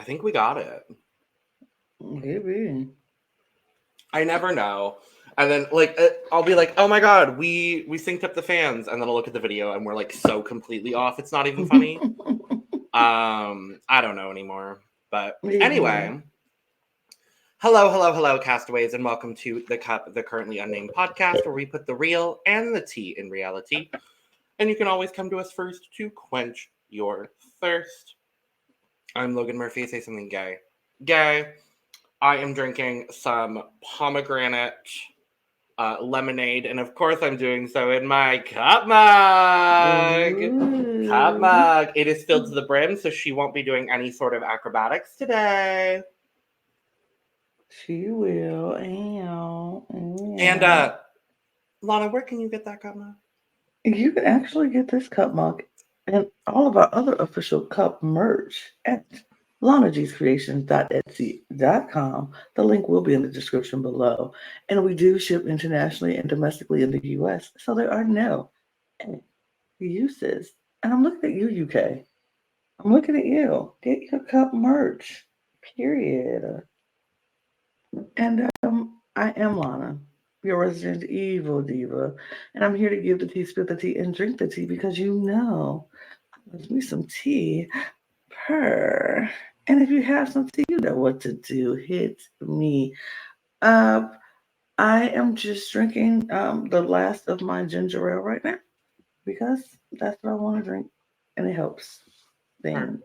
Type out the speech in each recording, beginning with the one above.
I think we got it. Maybe. I never know. And then, I'll be like, oh my god, we synced up the fans. And then I'll look at the video and we're, like, so completely off. It's not even funny. I don't know anymore. But anyway, hello, castaways, and welcome to the Currently Unnamed Podcast, where we put the real and the tea in reality. And you can always come to us first to quench your thirst. I'm Logan Murphy. Say something gay. Gay. I am drinking some pomegranate lemonade, and of course I'm doing so in my cup mug. Ooh. Cup mug. It is filled to the brim, so she won't be doing any sort of acrobatics today. She will. Ow. And Lana, where can you get that cup mug? You can actually get this cup mug and all of our other official cup merch at LanaG'sCreations.etsy.com. The link will be in the description below. And we do ship internationally and domestically in the US, so there are no uses. And I'm looking at you, UK. I'm looking at you. Get your cup merch. Period. And I am Lana, your resident evil diva, and I'm here to give the tea, spit the tea, and drink the tea because you know there's me some tea per. And if you have some tea, you know what to do. Hit me up. I am just drinking the last of my ginger ale right now because that's what I want to drink, and it helps. Per.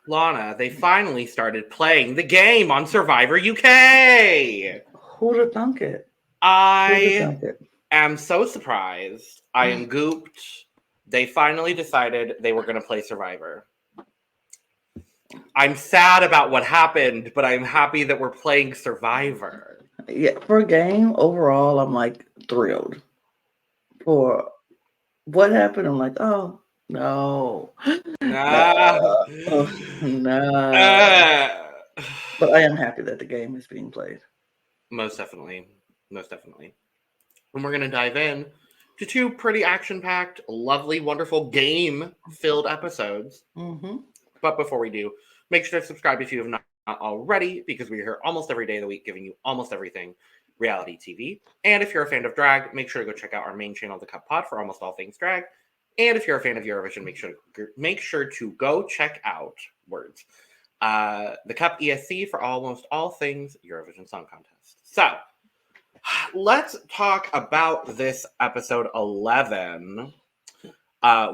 Lana, they finally started playing the game on Survivor UK. Who'd have thunk it? I am so surprised. I am gooped. They finally decided they were going to play Survivor. I'm sad about what happened, but I'm happy that we're playing Survivor. Yeah, for a game overall, I'm like thrilled. For what happened, I'm like, oh no, no. But I am happy that the game is being played. Most definitely. And we're going to dive in to two pretty action-packed, lovely, wonderful, game-filled episodes. Mm-hmm. But before we do, make sure to subscribe if you have not already, because we're here almost every day of the week giving you almost everything reality TV. And if you're a fan of drag, make sure to go check out our main channel, The Cup Pod, for almost all things drag. And if you're a fan of Eurovision, make sure to go check out The Cup ESC for almost all things Eurovision Song Contest. So, let's talk about this episode 11.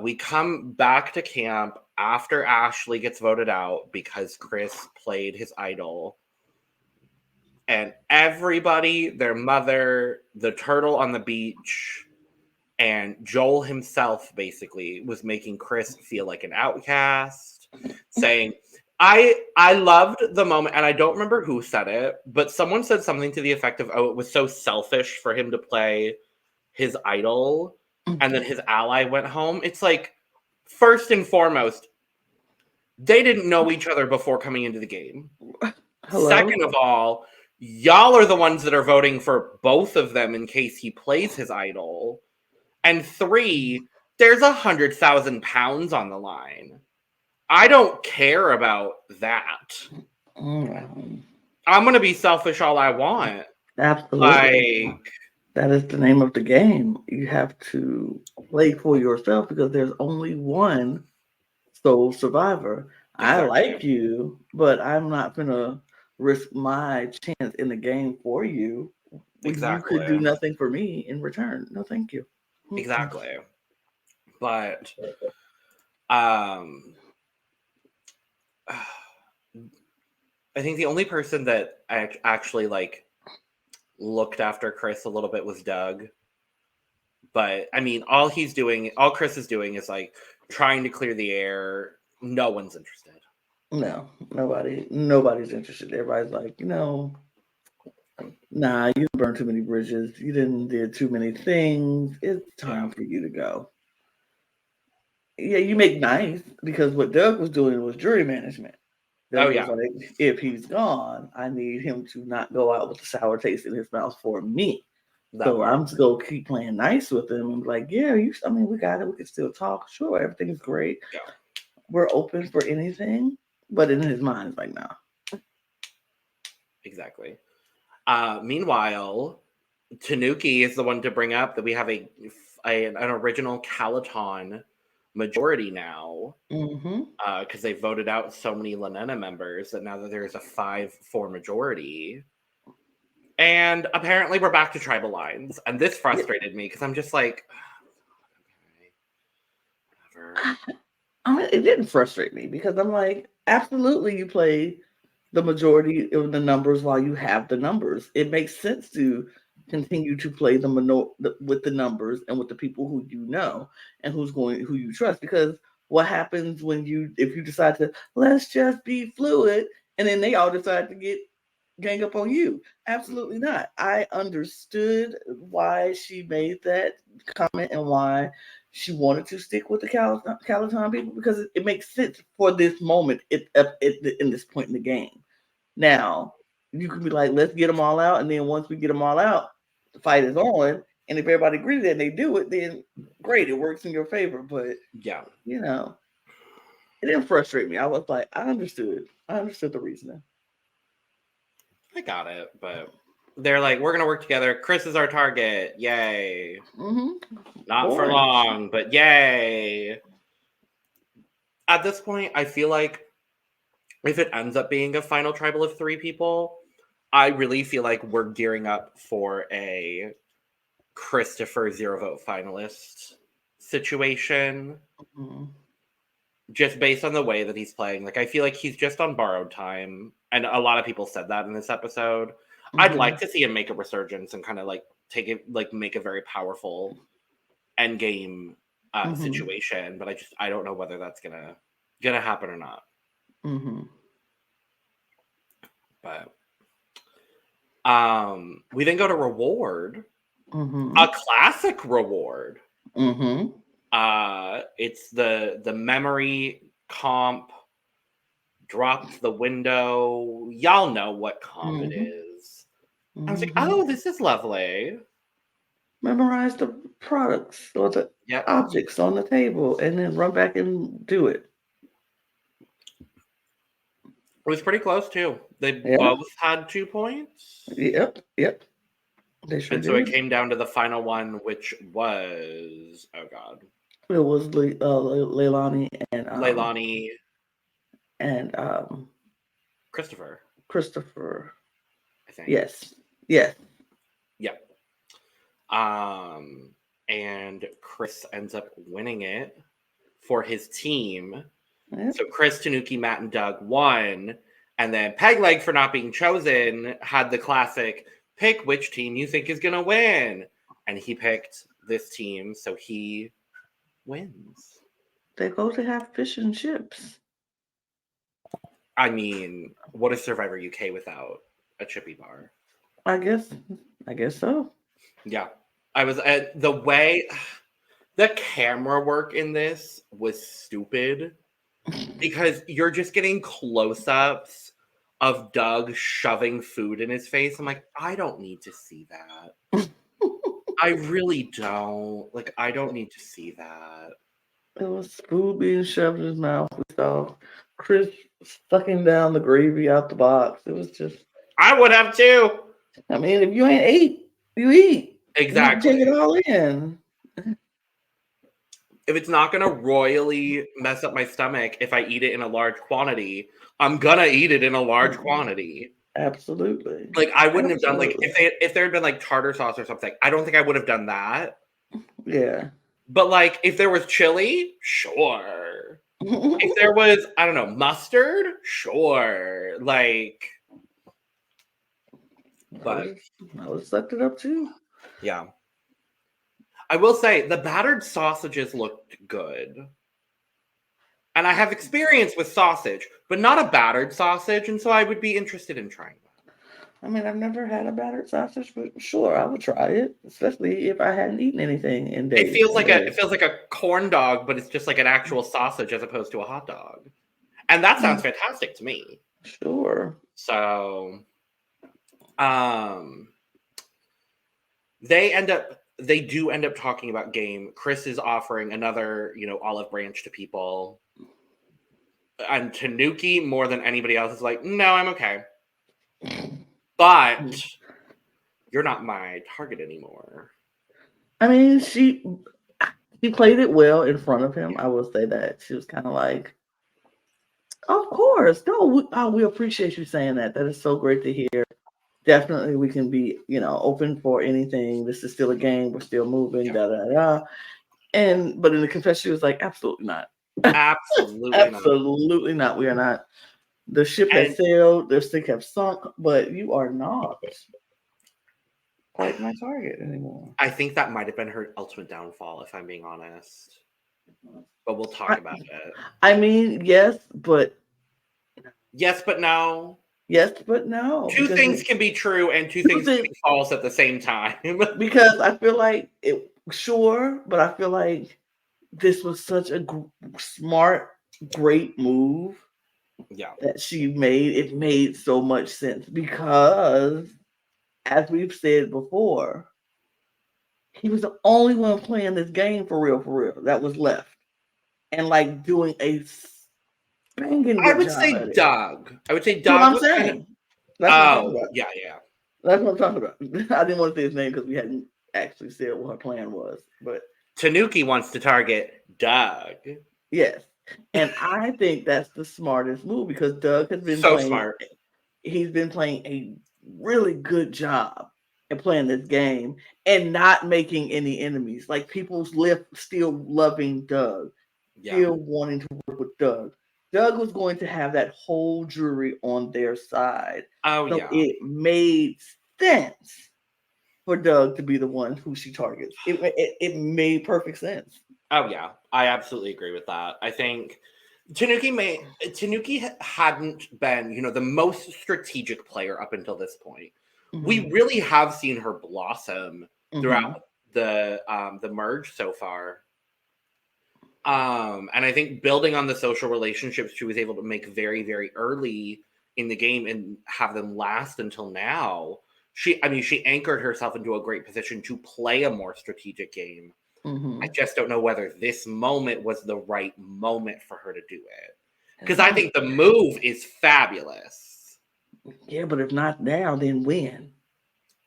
We come back to camp after Ashley gets voted out because Chris played his idol. And everybody, their mother, the turtle on the beach, and Joel himself basically was making Chris feel like an outcast, saying, I loved the moment, and I don't remember who said it, but someone said something to the effect of, oh, it was so selfish for him to play his idol, and then his ally went home. It's like, first and foremost, they didn't know each other before coming into the game. Hello? Second of all, y'all are the ones that are voting for both of them in case he plays his idol. And 3, there's 100,000 pounds on the line. I don't care about that. I'm going to be selfish all I want. Absolutely. That is the name of the game. You have to play for yourself because there's only one sole survivor. Exactly. I like you, but I'm not going to risk my chance in the game for you. Exactly. You could do nothing for me in return. No, thank you. Exactly. But I think the only person that actually looked after Chris a little bit was Doug. But I mean, all Chris is doing is trying to clear the air. No one's interested. No, nobody's interested. Everybody's like, nah, you burned too many bridges. You did too many things. It's time for you to go. Yeah, you make nice because what Doug was doing was jury management. Doug was like, if he's gone, I need him to not go out with a sour taste in his mouth for me. So I'm just gonna keep playing nice with him and be like, yeah, we got it. We can still talk. Sure, everything's great. Yeah. We're open for anything. But in his mind, it's like, nah. Exactly. Meanwhile, Tanuki is the one to bring up that we have an original Calaton majority now, because they voted out so many Lanena members that now that there's a 5-4 majority. And apparently we're back to tribal lines. And this frustrated me because I'm just like, okay, whatever. I mean, it didn't frustrate me because I'm like, absolutely, you play the majority of the numbers while you have the numbers. It makes sense to continue to play with the numbers and with the people who you know and who you trust. Because what happens if you decide to let's just be fluid and then they all decide to gang up on you? Absolutely not. I understood why she made that comment and why she wanted to stick with the Calaton people because it makes sense for this moment in this point in the game. Now, you could be like, let's get them all out. And then once we get them all out, the fight is on. And if everybody agrees that and they do it, then great, it works in your favor. But, yeah, it didn't frustrate me. I was like, I understood the reasoning. I got it. But they're like, we're going to work together. Chris is our target. Yay. Not for long, but yay. At this point, I feel like if it ends up being a final tribal of 3 people, I really feel like we're gearing up for a Christopher 0 vote finalist situation. Just based on the way that he's playing. Like, I feel like he's just on borrowed time. And a lot of people said that in this episode. I'd like to see him make a resurgence and kind of like make a very powerful endgame situation. But I don't know whether that's gonna happen or not. But we then go to reward, a classic reward. It's the memory comp dropped the window. Y'all know what comp it is. I was like, oh, this is lovely. Memorize the products or the objects on the table and then run back and do it. It was pretty close too. They both had 2 points. Yep. They sure and so it came down to the final one, which was it was Leilani and Christopher. I think. Yes. Yep. And Chris ends up winning it for his team. Yep. So Chris, Tanuki, Matt, and Doug won. And then Pegleg, for not being chosen, had the classic pick which team you think is going to win. And he picked this team, so he wins. They go to have fish and chips. I mean, what is Survivor UK without a chippy bar? I guess so. Yeah. I was the way the camera work in this was stupid because you're just getting close-ups of Doug shoving food in his face. I'm like, I don't need to see that. I really don't. Like, I don't need to see that. It was food being shoved in his mouth. We saw Chris sucking down the gravy out the box. It was just... I would have too. I mean, if you ain't ate, you eat. Exactly. You take it all in. If it's not going to royally mess up my stomach if I eat it in a large quantity, I'm going to eat it in a large quantity. Absolutely. Like, I wouldn't have done, like, if there had been, like, tartar sauce or something, I don't think I would have done that. Yeah. But, like, if there was chili, sure. If there was, I don't know, mustard, sure. Like, but I would have sucked it up too. Yeah. I will say the battered sausages looked good. And I have experience with sausage, but not a battered sausage, and so I would be interested in trying that. I mean, I've never had a battered sausage, but sure, I would try it, especially if I hadn't eaten anything in days. It feels like a corn dog, but it's just like an actual sausage as opposed to a hot dog. And that sounds fantastic to me. Sure. So They do end up talking about game. Chris is offering another, olive branch to people. And Tanuki, more than anybody else, is like, no, I'm okay. But you're not my target anymore. I mean, she played it well in front of him. I will say that. She was kind of like, of course. No, we appreciate you saying that. That is so great to hear. Definitely we can be, open for anything. This is still a game. We're still moving, da da da. But in the confession, she was like, absolutely not. Absolutely not. Absolutely not. We are not. The ship has sailed, the stick have sunk, but you are not quite my target anymore. I think that might have been her ultimate downfall, if I'm being honest. But we'll talk about it. I mean, yes, but no. Yes, but no. Two things can be true and two things can be false at the same time. Because I feel like but I feel like this was such a smart, great move. Yeah. That she made. It made so much sense because, as we've said before, he was the only one playing this game for real, that was left. And like doing a banging I would say Doug. That's what I'm saying. That's what I'm talking about. Yeah. That's what I'm talking about. I didn't want to say his name because we hadn't actually said what her plan was. But Tanuki wants to target Doug. Yes. And I think that's the smartest move because Doug has been smart. He's been playing a really good job at playing this game and not making any enemies. Like people's still loving Doug, still wanting to work with Doug. Doug was going to have that whole jury on their side. So it made sense for Doug to be the one who she targets. It made perfect sense. Oh yeah, I absolutely agree with that. I think Tanuki hadn't been, the most strategic player up until this point. Mm-hmm. We really have seen her blossom throughout the merge so far. And I think building on the social relationships she was able to make very, very early in the game and have them last until now. She anchored herself into a great position to play a more strategic game. Mm-hmm. I just don't know whether this moment was the right moment for her to do it. Because I think the move is fabulous. Yeah, but if not now, then when?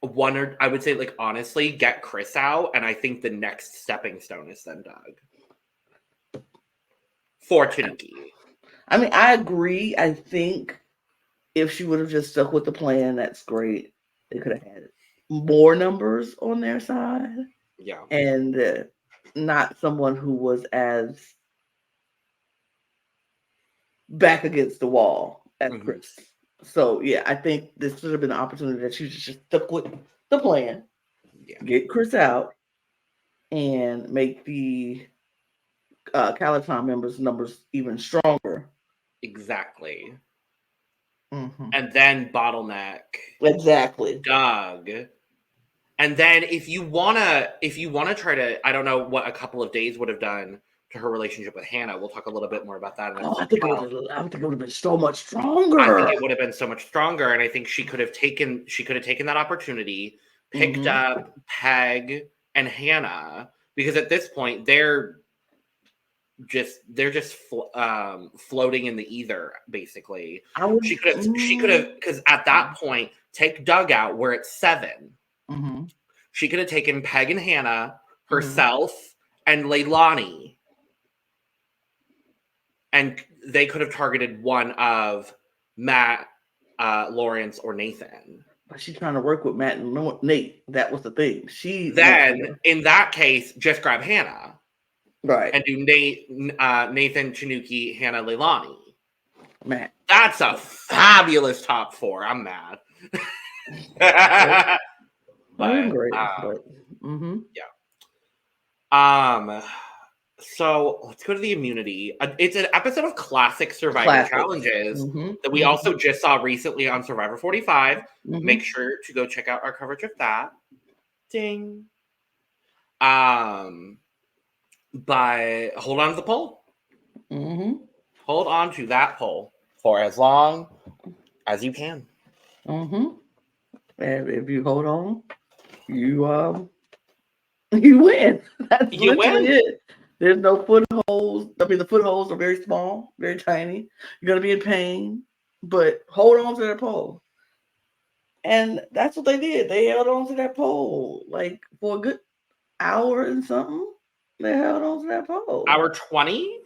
I would say, honestly, get Chris out, and I think the next stepping stone is then Doug. For Tanuki. I mean, I agree. I think if she would have just stuck with the plan, that's great. They could have had more numbers on their side. Yeah. And not someone who was as back against the wall as Chris. So, yeah, I think this should have been an opportunity that she just stuck with the plan. Yeah. Get Chris out and make the Calaton members' numbers even stronger. Exactly. Mm-hmm. And then bottleneck. Exactly. Doug. And then if you wanna try to, I don't know what a couple of days would have done to her relationship with Hannah. We'll talk a little bit more about that. I think it would have been so much stronger. I think it would have been so much stronger, and I think she could have taken that opportunity, picked up Peg and Hannah, because at this point they're just floating in the ether, basically. She could have, because at that point, take Doug out where it's 7. Mm-hmm. She could have taken Peg and Hannah, herself, and Leilani, and they could have targeted one of Matt, Lawrence, or Nathan. But she's trying to work with Matt and Nate. That was the thing. In that case, just grab Hannah. Right. And do Nathan, Tanuki, Hannah, Leilani. Matt. That's a fabulous top 4. I'm mad. But, great. Yeah. So let's go to the immunity. It's an episode of classic Survivor challenges that we also just saw recently on Survivor 45. Make sure to go check out our coverage of that. Ding. But hold on to the poll. Hold on to that poll for as long as you can. And if you hold on, you you win. That's You literally win. it. There's no footholds. I mean, the footholds are very small, very tiny. You're gonna be in pain, but hold on to that pole. And that's what they did. They held on to that pole like for a good hour and something. They held on to that pole. Hour 20?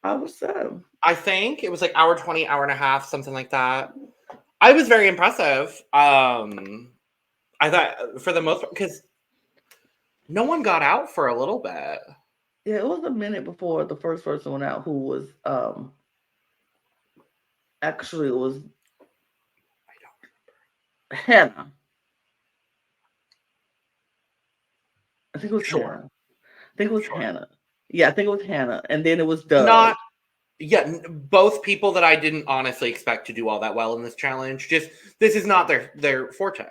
I was so. I think it was like hour 20, hour and a half, something like that. I was very impressive. I thought for the most part, because no one got out for a little bit. Yeah, it was a minute before the first person went out who was actually it was I don't Hannah. I think it was Sure. Hannah. I think it was Sure. Hannah. Yeah, I think it was Hannah. And then it was Doug. Not, yeah, both people that I didn't honestly expect to do all that well in this challenge. Just, this is not their forte.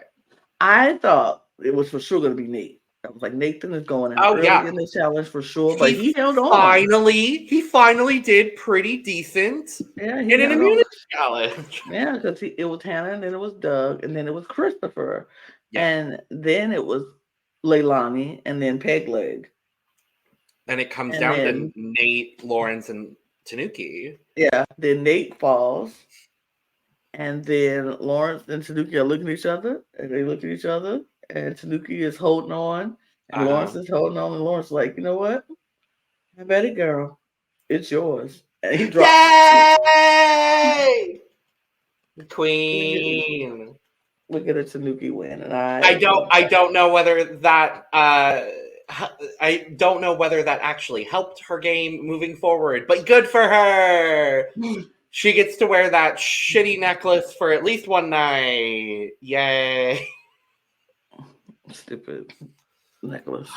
I thought it was for sure going to be Nate. I was like, Nathan is going out Oh, early yeah. in the challenge for sure, but he held on. He finally did pretty decent Yeah, he in an held immunity on. challenge. Yeah, because it was Hannah, and then it was Doug, and then it was Christopher, Yeah. and then it was Leilani, and then Peg Leg. And it comes And down then, to Nate, Lawrence, and Tanuki. yeah, then Nate falls, and then Lawrence and Tanuki are looking at each other, and they look at each other, and Tanuki is holding on, and Lawrence is holding on, and Lawrence is like, you know what? I bet it, girl. It's yours. And he dropped. Yay! Queen. Look at a Tanuki win, and I don't know whether that I don't know whether that actually helped her game moving forward, but good for her. She gets to wear that shitty necklace for at least one night. Yay. Stupid necklace.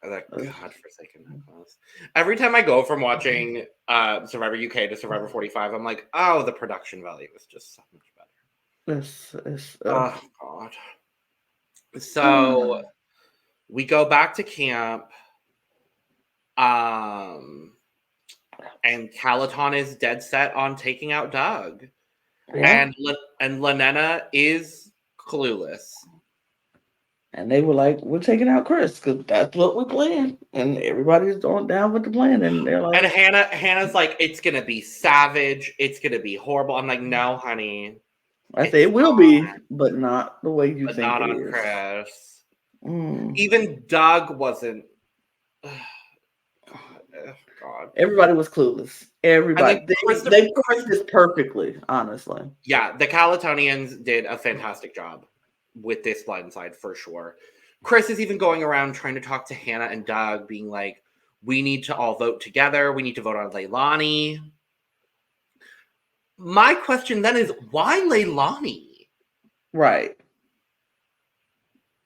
That godforsaken necklace. Every time I go from watching Survivor UK to Survivor 45, I'm like, oh, the production value is just so much better. Oh, God. So we go back to camp. And Calaton is dead set on taking out Doug. Yeah. And Lanena is clueless. And they were like, we're taking out Chris because that's what we planned. And everybody's going down with the plan. And they're like, And Hannah's like, it's gonna be savage, it's gonna be horrible. I'm like, no, honey. I say it will be, but not the way you But think not it on is. Chris. Mm. Even Doug wasn't. God. Everybody was clueless. Everybody. They played this perfectly, honestly. Yeah, the Calatonians did a fantastic job with this blindside for sure. Chris is even going around trying to talk to Hannah and Doug, being like, we need to all vote together. We need to vote on Leilani. My question then is, why Leilani? Right.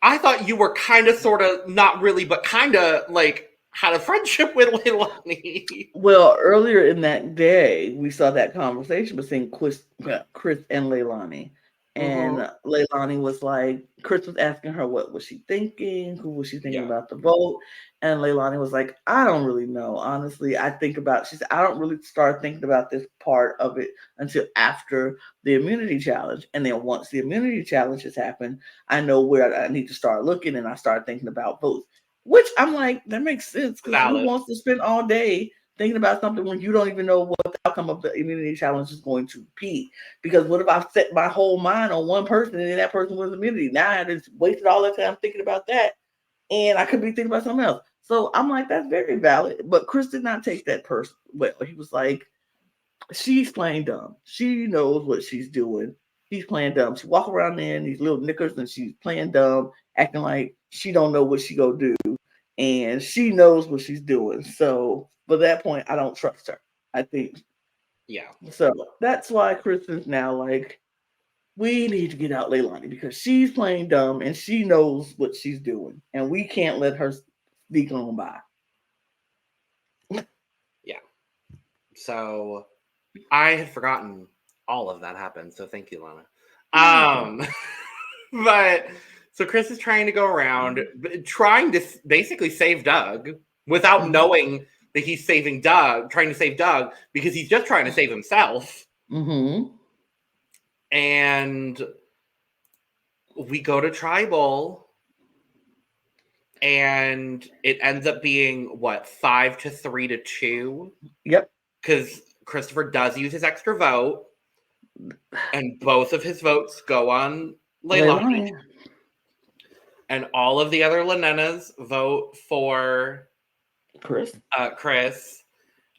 I thought you were kind of, sort of, not really, but kind of like had a friendship with Leilani. Well, earlier in that day, we saw that conversation between Chris and Leilani. And Leilani was like, Chris was asking her what was she thinking, who was she thinking about the vote, and Leilani was like, I don't really know, honestly. She said, I don't really start thinking about this part of it until after the immunity challenge, and then once the immunity challenge has happened, I know where I need to start looking, and I start thinking about votes. Which I'm like, that makes sense, because who wants to spend all day thinking about something when you don't even know what the outcome of the immunity challenge is going to be? Because what if I set my whole mind on one person and then that person wins immunity? Now I just wasted all that time thinking about that, and I could be thinking about something else. So I'm like, that's very valid. But Chris did not take that person well. He was like, she's playing dumb. She knows what she's doing. She's playing dumb. She walk around there in these little knickers and she's playing dumb, acting like she don't know what she go do. And she knows what she's doing. So by that point, I don't trust her, I think. Yeah. So that's why Kristen's now like, we need to get out Leilani because she's playing dumb and she knows what she's doing. And we can't let her sneak on by. Yeah. So I had forgotten all of that happened. So thank you, Lana. But so Chris is trying to go around, trying to basically save Doug without knowing that he's saving Doug, trying to save Doug because he's just trying to save himself. Mm-hmm. And we go to Tribal, and it ends up being what, 5-3-2? Yep. Because Christopher does use his extra vote, and both of his votes go on Leilani. And all of the other Lanenas vote for Chris.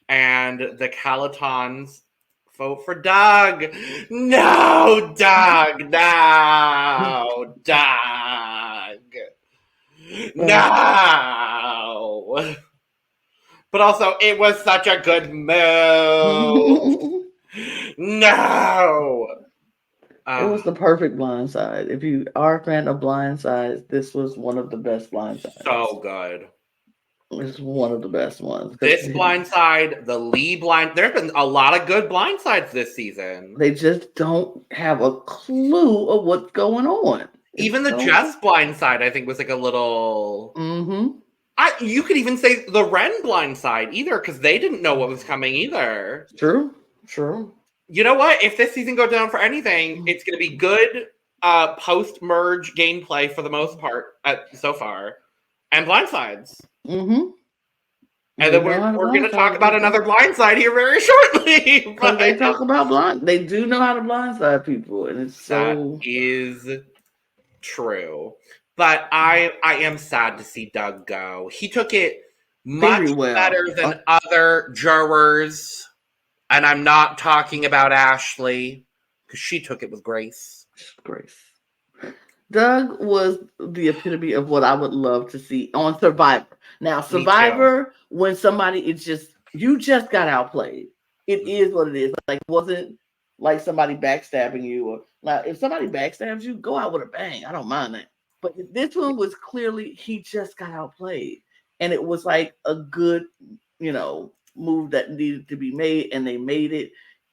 And the Calatons vote for Doug. No, Doug. No, Doug. No. But also, it was such a good move. No. It was the perfect blindside. If you are a fan of blindsides, this was one of the best blindsides. So good. It's one of the best ones. This blindside, the Lee blind, there's been a lot of good blindsides this season. They just don't have a clue of what's going on. Even the Jess blindside, I think, was like a little. You could even say the Ren blindside either, because they didn't know what was coming either. True. You know what? If this season goes down for anything, it's going to be good post-merge gameplay for the most part so far, and blindsides. And then we're going to talk about another blindside here very shortly. Because they talk about they do know how to blindside people, and it's so. That is true. But I am sad to see Doug go. He took it much better than other jurors. And I'm not talking about Ashley, because she took it with grace. Doug was the epitome of what I would love to see on Survivor. Now, Survivor, when somebody you just got outplayed. It is what it is. Like, it wasn't like somebody backstabbing you. Or like, if somebody backstabs you, go out with a bang. I don't mind that. But this one was clearly he just got outplayed. And it was like a good, move that needed to be made, and they made it.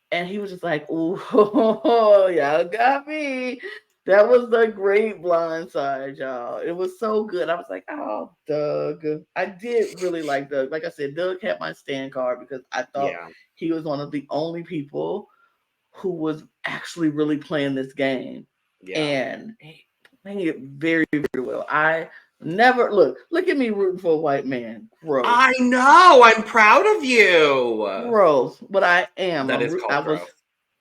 And he was just like, "Oh, y'all got me." That was the great blindside, y'all. It was so good. I was like, "Oh, Doug." I did really like Doug. Like I said, Doug had my stand card because I thought he was one of the only people who was actually really playing this game. And playing it very, very well. I never look at me rooting for a white man. Gross. I know. I'm proud of you. Gross, but I am. That is called gross.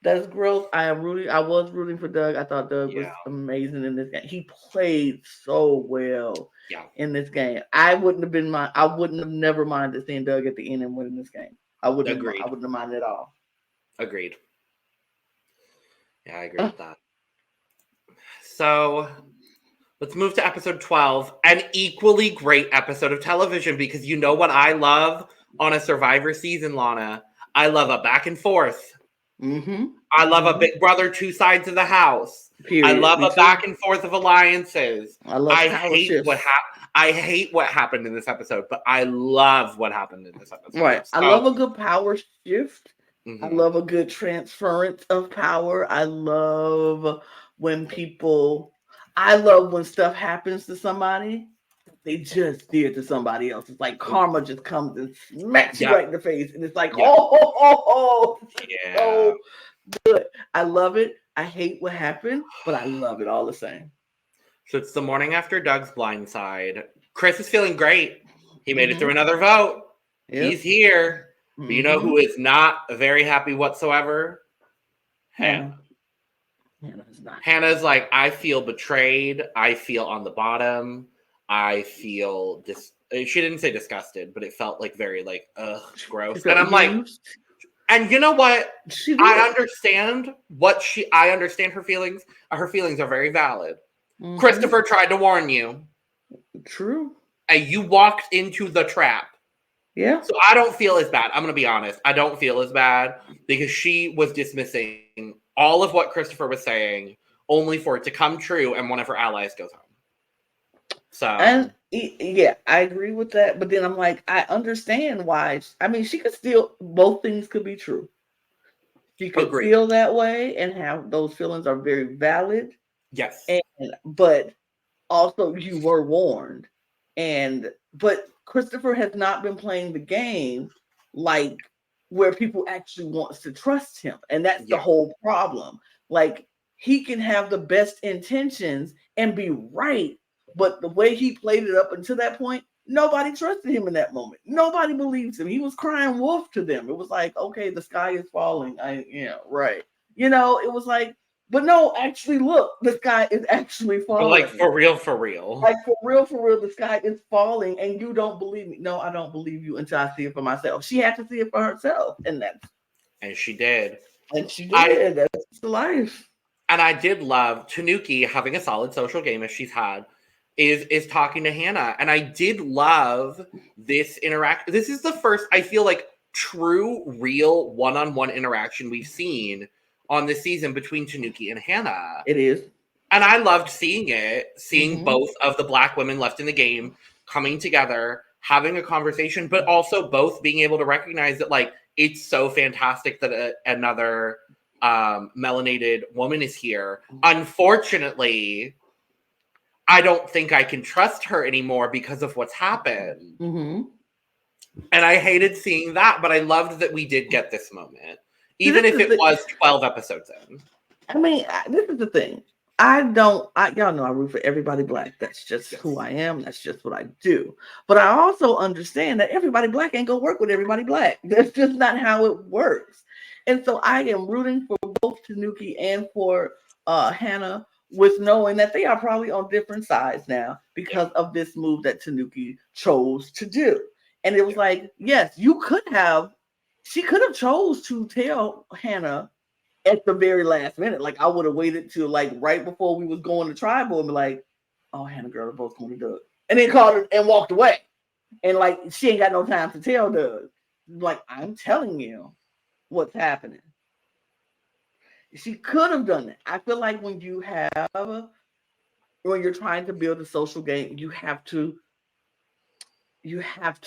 That is gross. I was rooting for Doug. I thought Doug was amazing in this game. He played so well in this game. I wouldn't have never minded seeing Doug at the end and winning this game. I wouldn't have minded at all. Agreed. Yeah, I agree with that. So let's move to episode 12, an equally great episode of television, because you know what I love on a Survivor season, Lana? I love a back and forth. I love a big brother, two sides of the house. Period. I love a back and forth of alliances. I hate what happened in this episode, but I love what happened in this episode. Right. So, I love a good power shift. I love a good transference of power. I love when stuff happens to somebody, they just did to somebody else. It's like karma just comes and smacks you right in the face. And it's like, so good. I love it. I hate what happened, but I love it all the same. So it's the morning after Doug's blindside. Chris is feeling great. He made it through another vote. He's here. But you know who is not very happy whatsoever? Hannah. Hannah's like, I feel betrayed. I feel on the bottom. I feel she didn't say disgusted, but it felt like very like, ugh, gross. And I'm like, and you know what? I understand her feelings. Her feelings are very valid. Christopher tried to warn you. True. And you walked into the trap. Yeah. So I don't feel as bad. I'm going to be honest. I don't feel as bad because she was dismissing all of what Christopher was saying only for it to come true and one of her allies goes home. So. And yeah, I agree with that. But then I'm like, I understand why. I mean, she could still, both things could be true. She could feel that way and have those feelings are very valid. Yes. But also you were warned. But Christopher has not been playing the game like where people actually wants to trust him. And that's the whole problem. Like he can have the best intentions and be right, But the way he played it up until that point, nobody trusted him in that moment. Nobody believes him. He was crying wolf to them. It was like, okay, the sky is falling. Right. It was like, but no, actually, look, the sky is actually But falling. like for real. Like for real, the sky is falling, and you don't believe me. No, I don't believe you until I see it for myself. She had to see it for herself, and she did. she did. That's the life. And I did love Tanuki having a solid social game as she's had. Is talking to Hannah, and I did love this interaction. This is the first, I feel like, true, real one-on-one interaction we've seen on this season between Tanuki and Hannah. It is. And I loved seeing both of the Black women left in the game coming together, having a conversation, but also both being able to recognize that, like, it's so fantastic that another melanated woman is here. Unfortunately, I don't think I can trust her anymore because of what's happened. Mm-hmm. And I hated seeing that, but I loved that we did get this moment, even if it was 12 episodes in. I mean, this is the thing. Y'all know I root for everybody Black. That's just who I am. That's just what I do. But I also understand that everybody Black ain't gonna work with everybody Black. That's just not how it works. And so I am rooting for both Tanuki and for Hannah, with knowing that they are probably on different sides now because of this move that Tanuki chose to do. And it was like, yes, she could have chose to tell Hannah at the very last minute. Like, I would have waited till like right before we was going to tribal and be like, oh, Hannah girl, they're both going to Doug. And then called her and walked away. And like, she ain't got no time to tell Doug. Like, I'm telling you what's happening. She could have done it. I feel like when you're trying to build a social game, you have to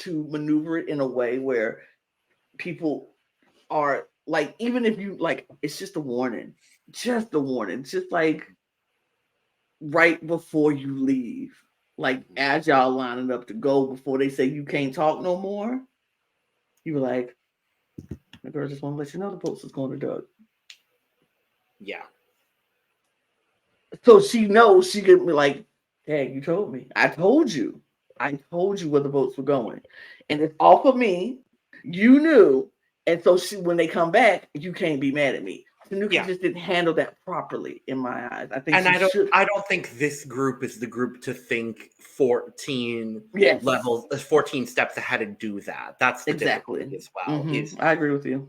maneuver it in a way where people are like, even if you like, it's just a warning, just like right before you leave, like as y'all lining up to go, before they say you can't talk no more, you were like, the girl just want to let you know the post is going to Doug. Yeah. So she knows she can be like, hey, you told me. I told you where the votes were going. And it's off of me. You knew. And so when they come back, you can't be mad at me. Tanuki just didn't handle that properly in my eyes. I think I don't think this group is the group to think 14 levels, 14 steps ahead and do that. That's the difficulty as well. Mm-hmm. I agree with you.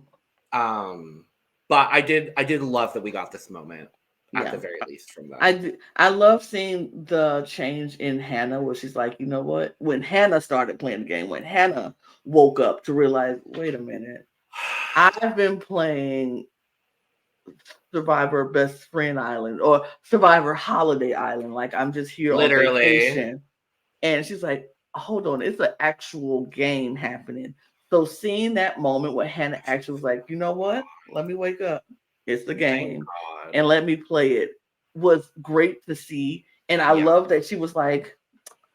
But I did love that we got this moment at the very least from that. I love seeing the change in Hannah, where she's like, you know what? When Hannah started playing the game, when Hannah woke up to realize, wait a minute, I've been playing Survivor Best Friend Island or Survivor Holiday Island. Like, I'm just here on vacation. And she's like, hold on, it's an actual game happening. So seeing that moment where Hannah actually was like, you know what? Let me wake up. It's the game. And let me play it, was great to see. And I love that she was like,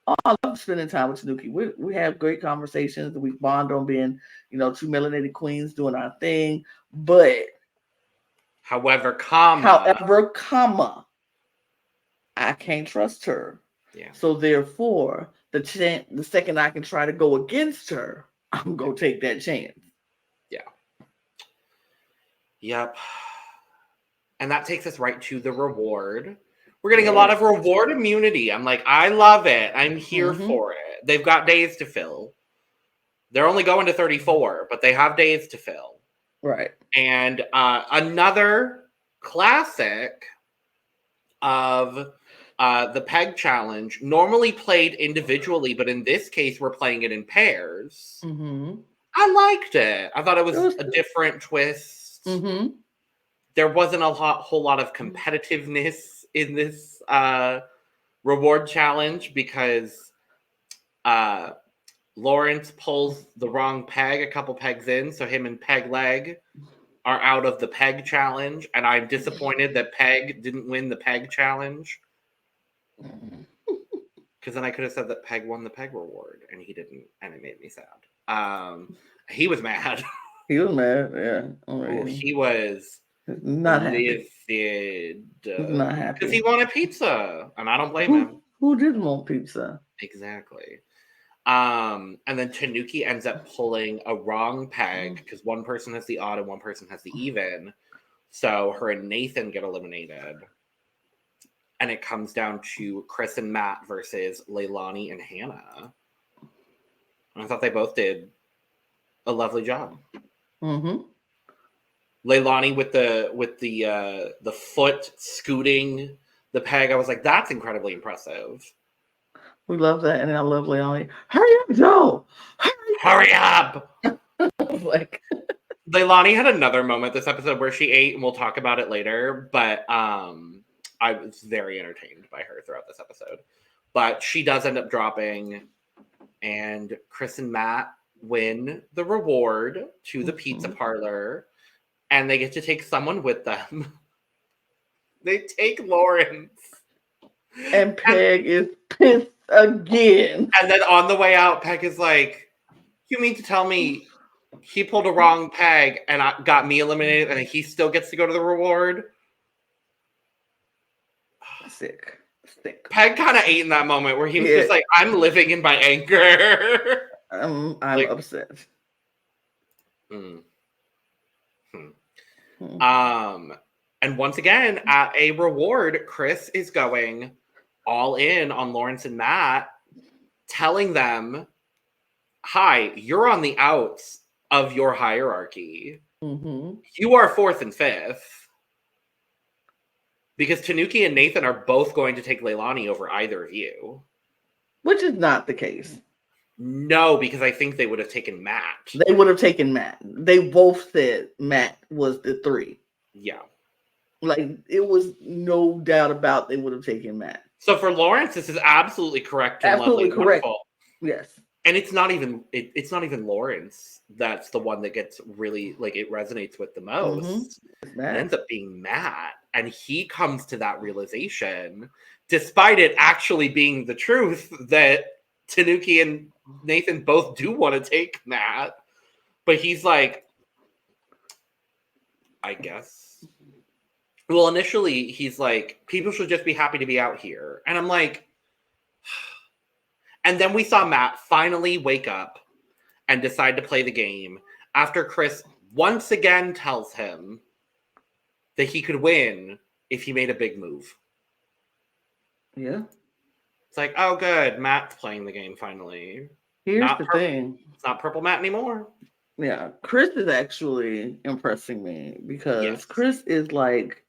oh, I love spending time with Tanuki. We have great conversations. We bond on being, two melanated queens doing our thing. But however, I can't trust her. Yeah. So therefore, the second I can try to go against her, I'm gonna take that chance. Yeah. Yep. And that takes us right to the reward. We're getting a lot of reward immunity. I'm like, I love it. I'm here for it. They've got days to fill. They're only going to 34, but they have days to fill. Right. And another classic of the peg challenge, normally played individually, but in this case, we're playing it in pairs. Mm-hmm. I liked it. I thought it was a different twist. Mm-hmm. There wasn't a whole lot of competitiveness in this reward challenge because Lawrence pulls the wrong peg a couple pegs in, so him and Peg Leg are out of the peg challenge, and I'm disappointed that Peg didn't win the peg challenge. Because then I could have said that Peg won the peg reward, and he didn't, and it made me sad. He was mad. He was mad, yeah. Oh, he was not happy. Livid. Not happy. Because he wanted pizza, and I don't blame him. Who didn't want pizza? Exactly. And then Tanuki ends up pulling a wrong peg because one person has the odd and one person has the even. So her and Nathan get eliminated. And it comes down to Chris and Matt versus Leilani and Hannah. And I thought they both did a lovely job. Mm-hmm. Leilani with the foot scooting the peg, I was like, that's incredibly impressive. We love that, and I love Leilani. Hurry up, Joe! Hurry up! Like, Leilani had another moment this episode where she ate, and we'll talk about it later. But I was very entertained by her throughout this episode. But she does end up dropping, and Chris and Matt win the reward to the pizza parlor, and they get to take someone with them. They take Lawrence. and Peg is pissed again. And then on the way out, Peg is like, you mean to tell me he pulled a wrong peg and got me eliminated and he still gets to go to the reward? Sick. Peg kind of ate in that moment where he was just like, I'm living in my anger. I'm like, upset. And once again, at a reward, Chris is going all in on Lawrence and Matt, telling them, hi, you're on the outs of your hierarchy. Mm-hmm. You are fourth and fifth. Because Tanuki and Nathan are both going to take Leilani over either of you. Which is not the case. No, because I think they would have taken Matt. They would have taken Matt. They both said Matt was the 3. Yeah. Like, it was no doubt about they would have taken Matt. So for Lawrence, this is absolutely correct and absolutely lovely, correct. wonderful. Yes. And it's not even Lawrence that's the one that gets really, like, it resonates with the most. Mm-hmm. It ends up being Matt. And he comes to that realization, despite it actually being the truth, that Tanuki and Nathan both do want to take Matt. But he's like, I guess. Well, initially, he's like, people should just be happy to be out here. And I'm like, and then we saw Matt finally wake up and decide to play the game after Chris once again tells him that he could win if he made a big move. Yeah. It's like, oh, good. Matt's playing the game finally. Here's the thing. It's not Purple Matt anymore. Yeah. Chris is actually impressing me because Chris is like,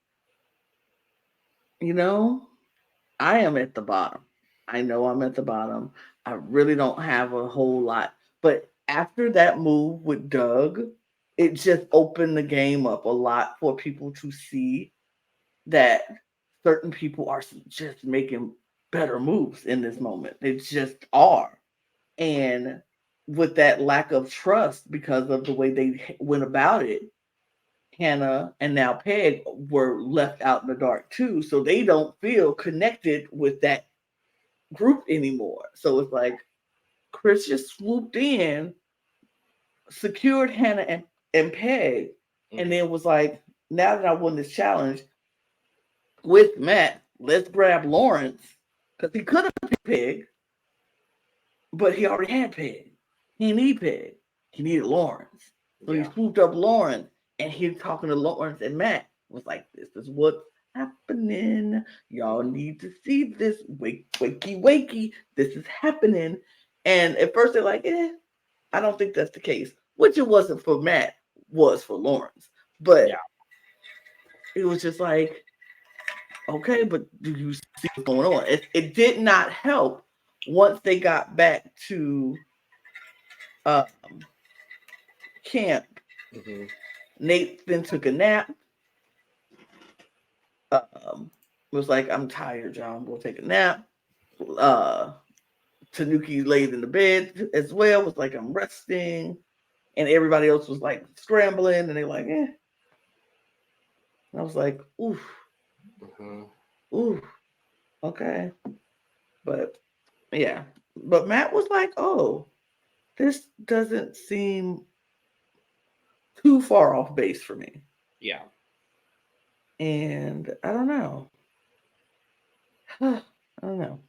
I am at the bottom. I know I'm at the bottom. I really don't have a whole lot. But after that move with Doug, it just opened the game up a lot for people to see that certain people are just making better moves in this moment. They just are. And with that lack of trust because of the way they went about it, Hannah and now Peg were left out in the dark too. So they don't feel connected with that group anymore. So it's like Chris just swooped in, secured Hannah and Peg, and then was like, now that I won this challenge with Matt, let's grab Lawrence, because he could have picked Peg, but he already had Peg. He didn't need Peg. He needed Lawrence. So he swooped up Lawrence, and he talking to Lawrence and Matt was like, this is what's happening. Y'all need to see this. Wakey. This is happening. And at first they're like, I don't think that's the case. Which it wasn't for Matt, was for Lawrence. But it was just like, okay, but do you see what's going on? It did not help once they got back to camp. Mm-hmm. Nate then took a nap. Was like, I'm tired, y'all. I'm gonna take a nap. Tanuki laid in the bed as well. Was like, I'm resting, and everybody else was like scrambling, and they're like, And I was like, oof, oof, okay, but yeah. But Matt was like, oh, this doesn't seem too far off base for me. Yeah. And I don't know. I don't know.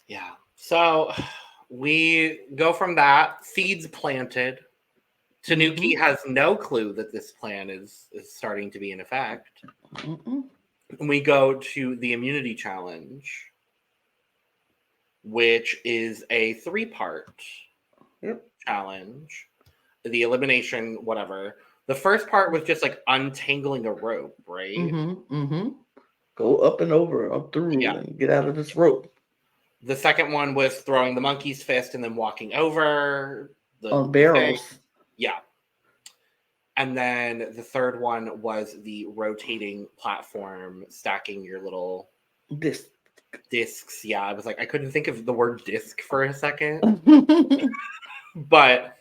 Yeah. So we go from that. Seeds planted. Tanuki has no clue that this plan is starting to be in effect. Mm-mm. We go to the immunity challenge, which is a 3-part Yep. challenge. The elimination, whatever. The first part was just like untangling a rope, right? Mm-hmm. Mm-hmm. Go up and over, up through, Yeah. and get out of this rope. The second one was throwing the monkey's fist and then walking over On the thing. barrels. Yeah. And then the third one was the rotating platform, stacking your little This. discs. Yeah, I was like, I couldn't think of the word disc for a second. But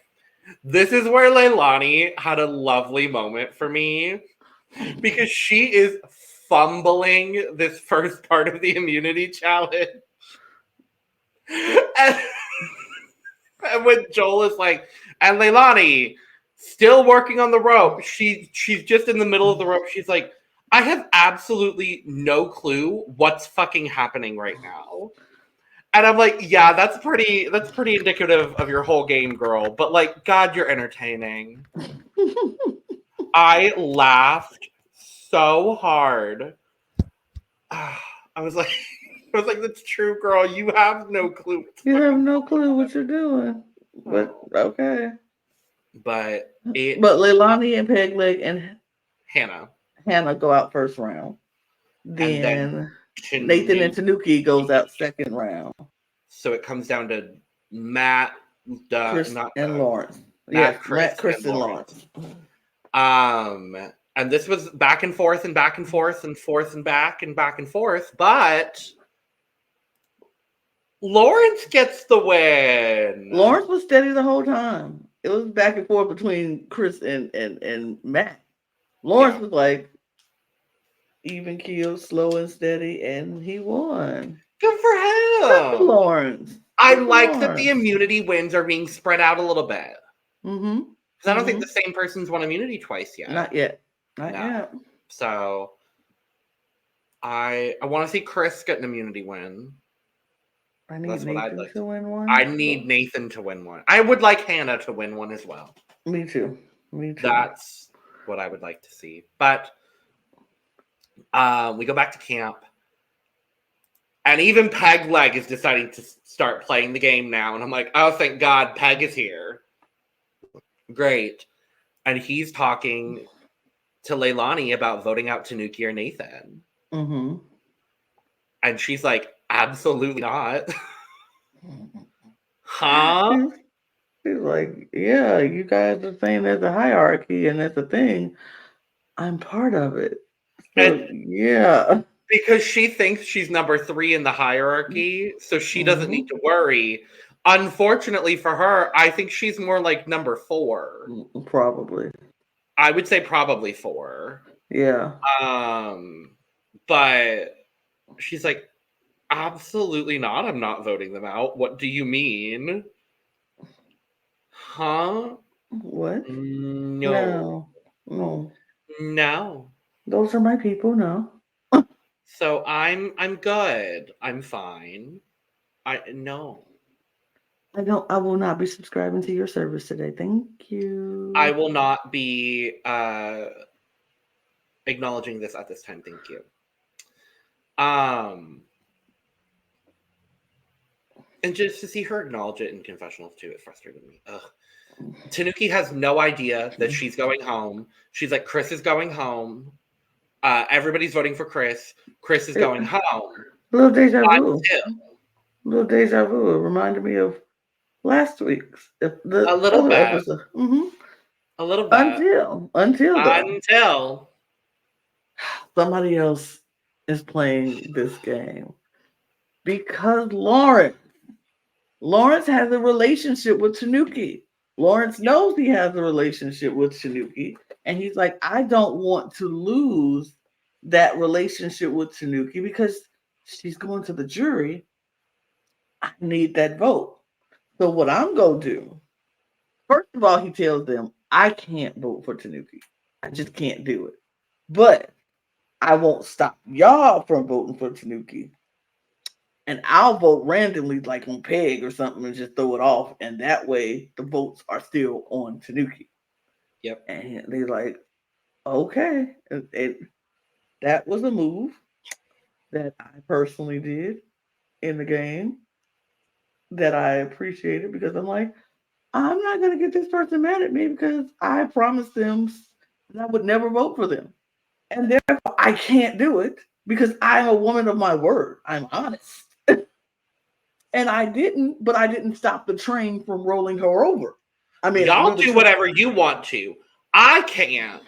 this is where Leilani had a lovely moment for me because she is fumbling this first part of the immunity challenge. And, and when Joel is like, and Leilani still working on the rope, she's just in the middle of the rope. She's like, I have absolutely no clue what's fucking happening right now. And I'm like, yeah, that's pretty indicative of your whole game, girl. But like, God, you're entertaining. I laughed so hard. I was like, that's true, girl. You have no clue. You have no clue what you're doing. But okay. But But Leilani and Peg Leg and Hannah. Hannah go out first round. And then Then Nathan and Tanuki goes out second round. So it comes down to Matt, Chris not and Lawrence. Matt, Yes, Chris, Matt, Chris, and Lawrence. Lawrence. And this was back and forth and back and forth and forth and back and forth, but Lawrence gets the win. Lawrence was steady the whole time. It was back and forth between Chris and Matt. Lawrence was like even keel, slow and steady, and he won. Good for Good for him. Lawrence. I Good for like that the Lawrence. immunity wins are being spread out a little bit. Mm-hmm. Because I don't think the same person's won immunity twice yet. Not yet. Not yet. So I want to see Chris get an immunity win. I need Nathan to win one. I need Nathan to win one. I would like Hannah to win one as well. Me too. Me too. That's what I would like to see. But we go back to camp. And even Peg Leg is deciding to start playing the game now. And I'm like, oh, thank God, Peg is here. Great. And he's talking to Leilani about voting out Tanuki or Nathan. Mm-hmm. And she's like, absolutely not. Huh? She's like, yeah, you guys are saying there's a hierarchy and there's a thing. I'm part of it. So, And yeah. because she thinks she's number 3 in the hierarchy, so she doesn't need to worry. Unfortunately for her, I think she's more like number 4. Probably. I would say probably 4. Yeah. But she's like, absolutely not. I'm not voting them out. What do you mean? Huh? What? No. Those are my people. No. So I'm good. I'm fine. No. I will not be subscribing to your service today. Thank you. I will not be acknowledging this at this time. Thank you. And just to see her acknowledge it in confessionals too, it frustrated me. Ugh. Tanuki has no idea that she's going home. She's like, Chris is going home. Everybody's voting for Chris. Chris is going home. Little deja vu. Little deja vu. It reminded me of last week's. A little bit. Episode. Mm-hmm. A little bit. Until somebody else is playing this game. Because Lawrence has a relationship with Tanuki. Lawrence knows he has a relationship with Tanuki. And he's like, I don't want to lose that relationship with Tanuki because she's going to the jury. I need that vote. So what I'm going to do, first of all, he tells them, I can't vote for Tanuki. I just can't do it. But I won't stop y'all from voting for Tanuki. And I'll vote randomly, like on Peg or something, and just throw it off. And that way, the votes are still on Tanuki. Yep. And they're like, okay. That was a move that I personally did in the game that I appreciated because I'm like, I'm not going to get this person mad at me because I promised them that I would never vote for them. And therefore, I can't do it because I'm a woman of my word. I'm honest. And I didn't, but I didn't stop the train from rolling her over. I mean, I Y'all know the do whatever you want to. I can't.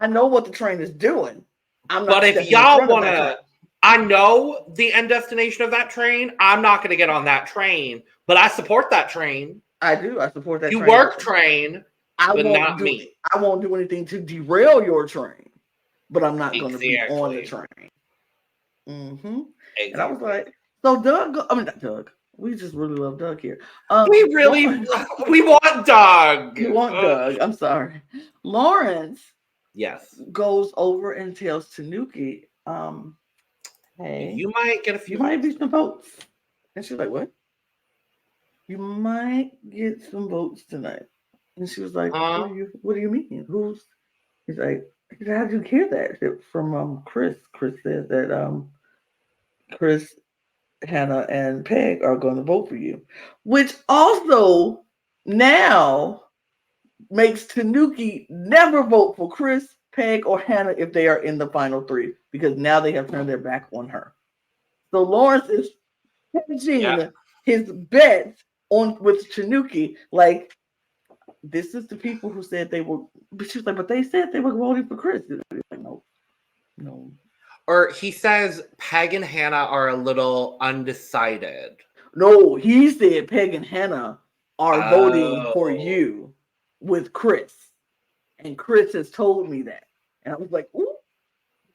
I know what the train is doing. I'm But not if stepping in y'all front of want that train. to, I know the end destination of that train. I'm not going to get on that train, but I support that train. I do. I support that You train. work train, but not me. I won't do anything to derail your train, but I'm not going to be on the Exactly. train. Mm-hmm. And I was Exactly. like, so Doug. I mean, not Doug. We just really love Doug here. We really, we want Doug. You want Doug? I'm sorry. Lawrence Yes. goes over and tells Tanuki, "Hey, You might get a few you might votes. be some votes." And she's like, "What? You might get some votes tonight." And she was like, Huh? What do you mean? Who's?" He's like, "How did you hear that?" She said, "From Chris. Chris says that Chris, Hannah, and Peg are going to vote for you," which also now makes Tanuki never vote for Chris, Peg, or Hannah if they are in the final three because now they have turned their back on her. So Lawrence is Yeah. hedging his bets on with Tanuki, like this is the people who said they were. But she was like, but they said they were voting for Chris. Like, no, no, Or he says Peg and Hannah are a little undecided. no. He said Peg and Hannah are voting for Oh. you with Chris, and Chris has told me that, and I was like, ooh,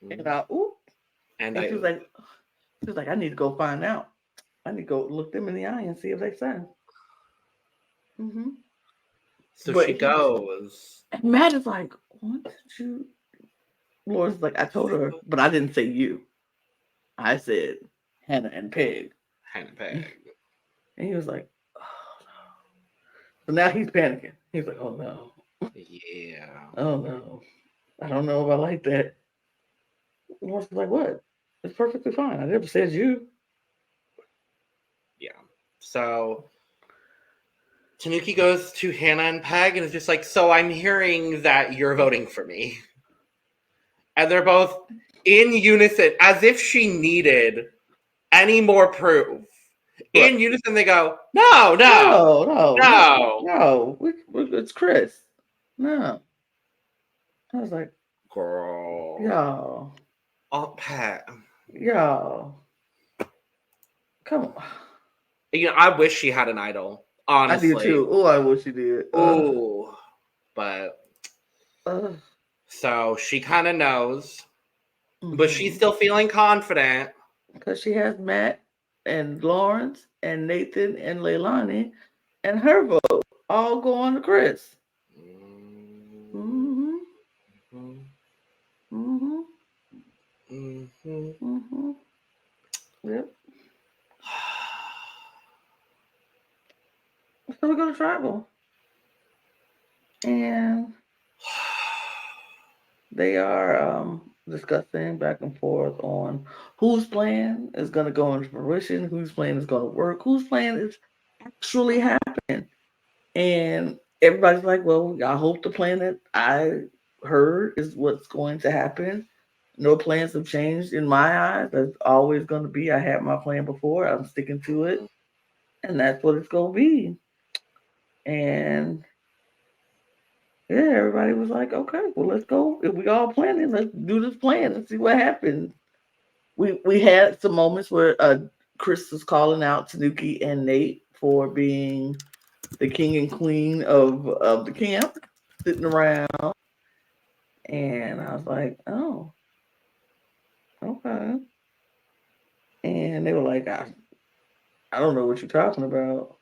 and I ooh, And and I oop. she was like, I need to go find out. I need to go look them in the eye and see if they say. Mm-hmm. So But she goes. and Matt is like, what did you? Laura's like, I told her, but I didn't say you. I said Hannah and Peg. Hannah And Peg. he was like, oh no. So now he's panicking. He's like, oh no. Yeah. Oh no. I don't know if I like that. Laura's like, what? It's perfectly fine. I never said you. Yeah. So Tanuki goes to Hannah and Peg and is just like, so I'm hearing that you're voting for me. And they're both in unison, as if she needed any more proof. Right. In unison, they go, no, no, No, no, no. no. It's Chris. No. I was like, Girl. y'all, Oh, Pat. y'all, come on. You know, I wish she had an idol, I do honestly. too. Oh, I wish you did. Ooh. But Uh, so she kind of knows, but she's mm-hmm. still feeling confident. Because she has Matt and Lawrence and Nathan and Leilani and her vote all going to Chris. Mm-hmm. Mm-hmm. Mm-hmm. Mm-hmm. Yep. So we're gonna travel. And they are discussing back and forth on whose plan is gonna go into fruition, whose plan is gonna work, whose plan is actually happening. And everybody's like, well, I hope the plan that I heard is what's going to happen. No plans have changed in my eyes. That's always going to be. I had my plan before. I'm sticking to it. And that's what it's going to be. And yeah, everybody was like, okay, well, let's go. If we all planning, let's do this plan and see what happens. We had some moments where Chris was calling out Tanuki and Nate for being the king and queen of the camp, sitting around, and I was like, oh, okay. And they were like, I don't know what you're talking about.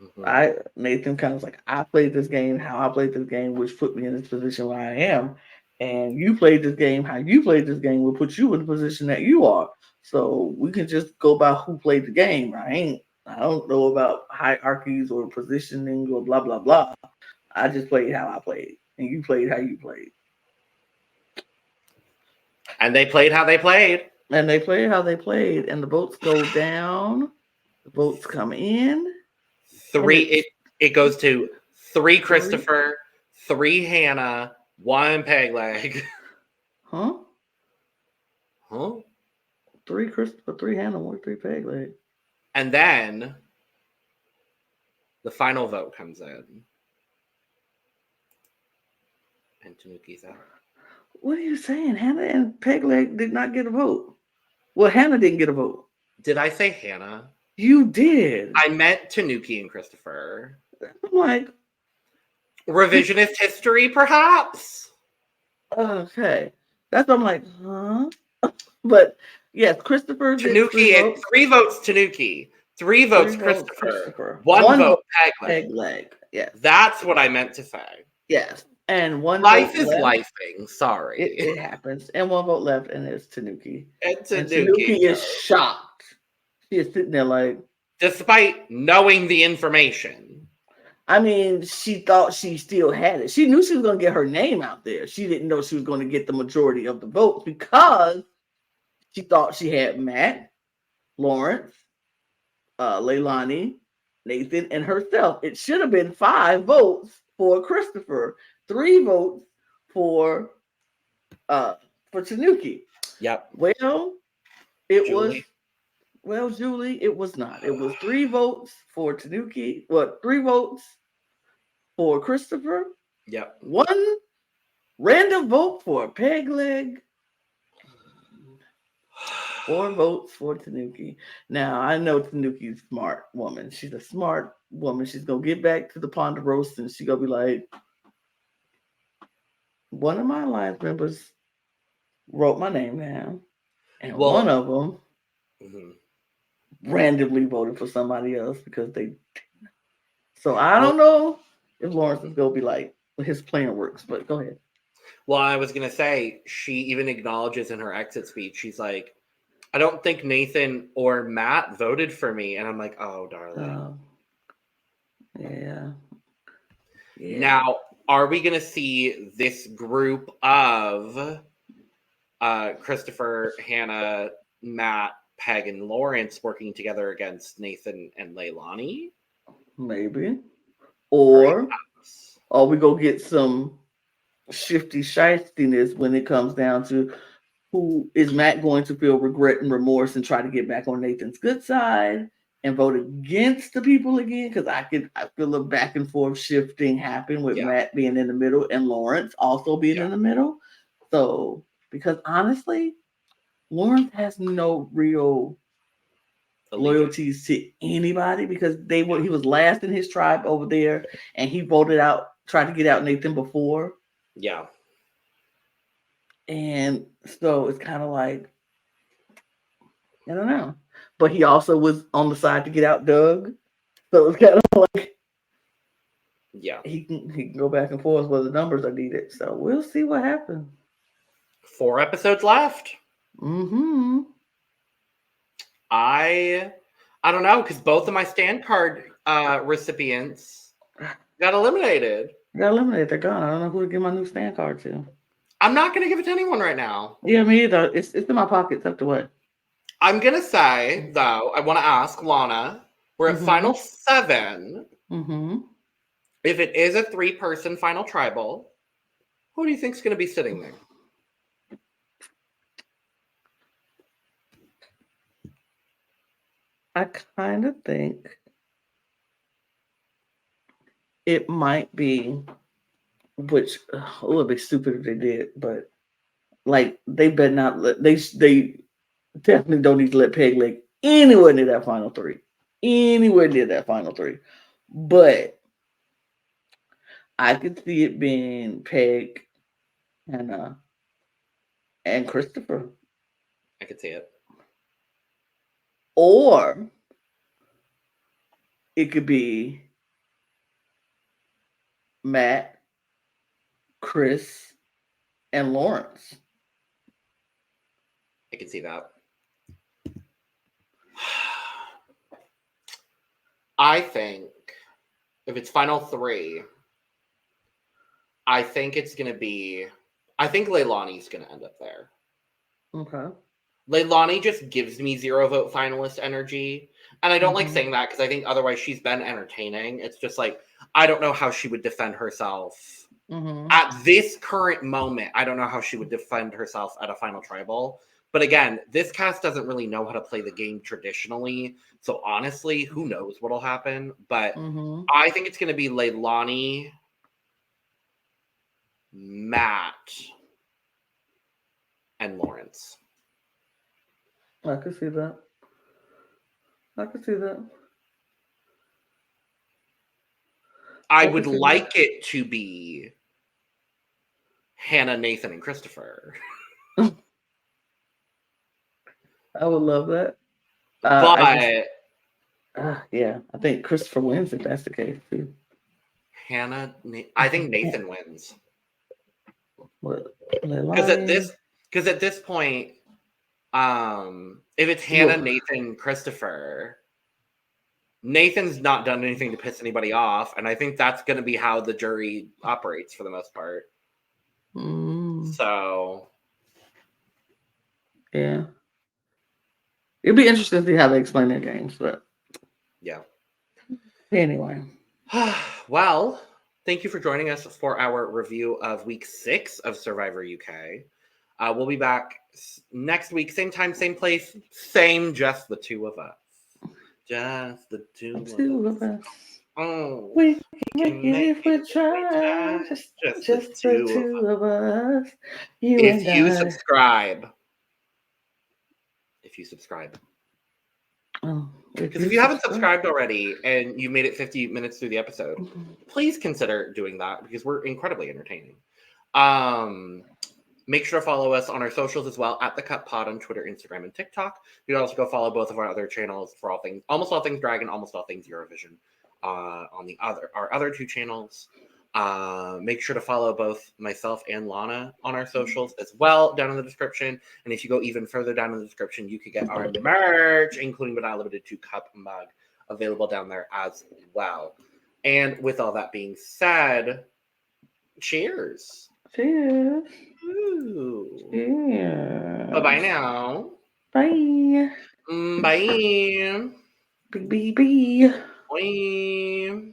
Mm-hmm. Nathan kind of was like, I played this game how I played this game, which put me in this position where I am. And you played this game, how you played this game will put you in the position that you are. So we can just go by who played the game. I don't know about hierarchies or positioning or blah blah blah. I just played how I played, and you played how you played. And they played how they played. And they played how they played, and the votes go down. The votes come in. It goes to 3 Christopher, 3 Hannah, 1 Peg Leg. Huh? Huh? 3 Christopher, 3 Hannah, 1 3 Peg Leg. And then the final vote comes in. And Tanuki's out. What are you saying? Hannah and Peg Leg did not get a vote. Well, Hannah didn't get a vote. Did I say Hannah? You did. I meant Tanuki and Christopher. I'm like, revisionist history, perhaps. Okay, that's what I'm like, huh? But yes, Christopher. Tanuki and 3 votes. Tanuki, 3 votes. Christopher. 1 vote. Peg Leg. Yes, that's what I meant to say. Yes, and 1 life vote is left. Lifing. Sorry, it happens. And 1 vote left, and it's Tanuki. And Tanuki is shocked. She is sitting there like, despite knowing the information. I mean, she thought she still had it. She knew she was going to get her name out there. She didn't know she was going to get the majority of the votes because she thought she had Matt, Lawrence, Leilani, Nathan, and herself. It should have been 5 votes for Christopher, 3 votes for Tanuki. Yep. Well, Julie, it was not. It was 3 votes for Tanuki. 3 votes for Christopher. Yep. 1 random vote for Peg Leg. 4 votes for Tanuki. Now, I know Tanuki's a smart woman. She's a smart woman. She's going to get back to the Ponderosa and she's going to be like, one of my alliance members wrote my name down. And one of them randomly voted for somebody else because they. So I don't know if Lawrence is going to be like, his plan works, but go ahead. Well, I was going to say, she even acknowledges in her exit speech, she's like, I don't think Nathan or Matt voted for me. And I'm like, oh, darling. Yeah. Now, are we going to see this group of Christopher, Hannah, Matt, Peg, and Lawrence working together against Nathan and Leilani? Maybe. Or we go get some shifty shystiness when it comes down to who is Matt going to feel regret and remorse and try to get back on Nathan's good side and vote against the people again? Because I feel a back and forth shifting happen with Matt being in the middle and Lawrence also being in the middle. So, because honestly, Lawrence has no real loyalties to anybody because he was last in his tribe over there and he tried to get out Nathan before. Yeah. And so it's kind of like, I don't know. But he also was on the side to get out Doug. So it's kind of like, he can go back and forth where the numbers are needed. So we'll see what happens. 4 episodes left. Mm-hmm. I don't know, because both of my stand card recipients got eliminated. They're gone. I don't know who to give my new stand card to. I'm not going to give it to anyone right now. Yeah, me either. It's in my pocket. It's up to what? I'm going to say, though, I want to ask Lana, we're at final 7. Mm-hmm. If it is a 3-person final tribal, who do you think is going to be sitting there? I kind of think it might be, which it would be stupid if they did, but like they better not let they definitely don't need to let Peg Leg anywhere near that final 3. Anywhere near that final 3. But I could see it being Peg, Hannah, and Christopher. I could see it. Or it could be Matt, Chris, and Lawrence. I can see that. I think if it's final three, I think it's going to be. I think Leilani's going to end up there. Okay. Leilani just gives me 0 vote finalist energy. And I don't like saying that because I think otherwise she's been entertaining. It's just like, I don't know how she would defend herself. At this current moment, I don't know how she would defend herself at a final tribal. But again, this cast doesn't really know how to play the game traditionally. So honestly, who knows what'll happen? But I think it's going to be Leilani, Matt, and Lawrence. I can see that. I would like it to be Hannah, Nathan, and Christopher. I would love that. But yeah, I think Christopher wins if that's the case too. Hannah, I think Nathan wins. Because at this point, if it's Hannah, Nathan, Christopher, Nathan's not done anything to piss anybody off, and I think that's going to be how the jury operates for the most part. So, yeah, it'd be interesting to see how they explain their games, but yeah. Anyway, well, thank you for joining us for our review of week 6 of Survivor UK. We'll be back next week, same time, same place, same, just the two of us. Just the two of us. Oh, we can make it if we try. Just the two of us. If you subscribe. Because if you haven't subscribed already and you made it 50 minutes through the episode, please consider doing that because we're incredibly entertaining. Make sure to follow us on our socials as well at The Cut Pod on Twitter, Instagram, and TikTok. You can also go follow both of our other channels for almost all things Dragon, almost all things Eurovision on our other 2 channels. Make sure to follow both myself and Lana on our socials as well down in the description. And if you go even further down in the description, you could get our merch, including but not limited to cup mug, available down there as well. And with all that being said, cheers. Cheers. Ooh. Cheers. Bye-bye now. Bye. Bye. Bye. Bye.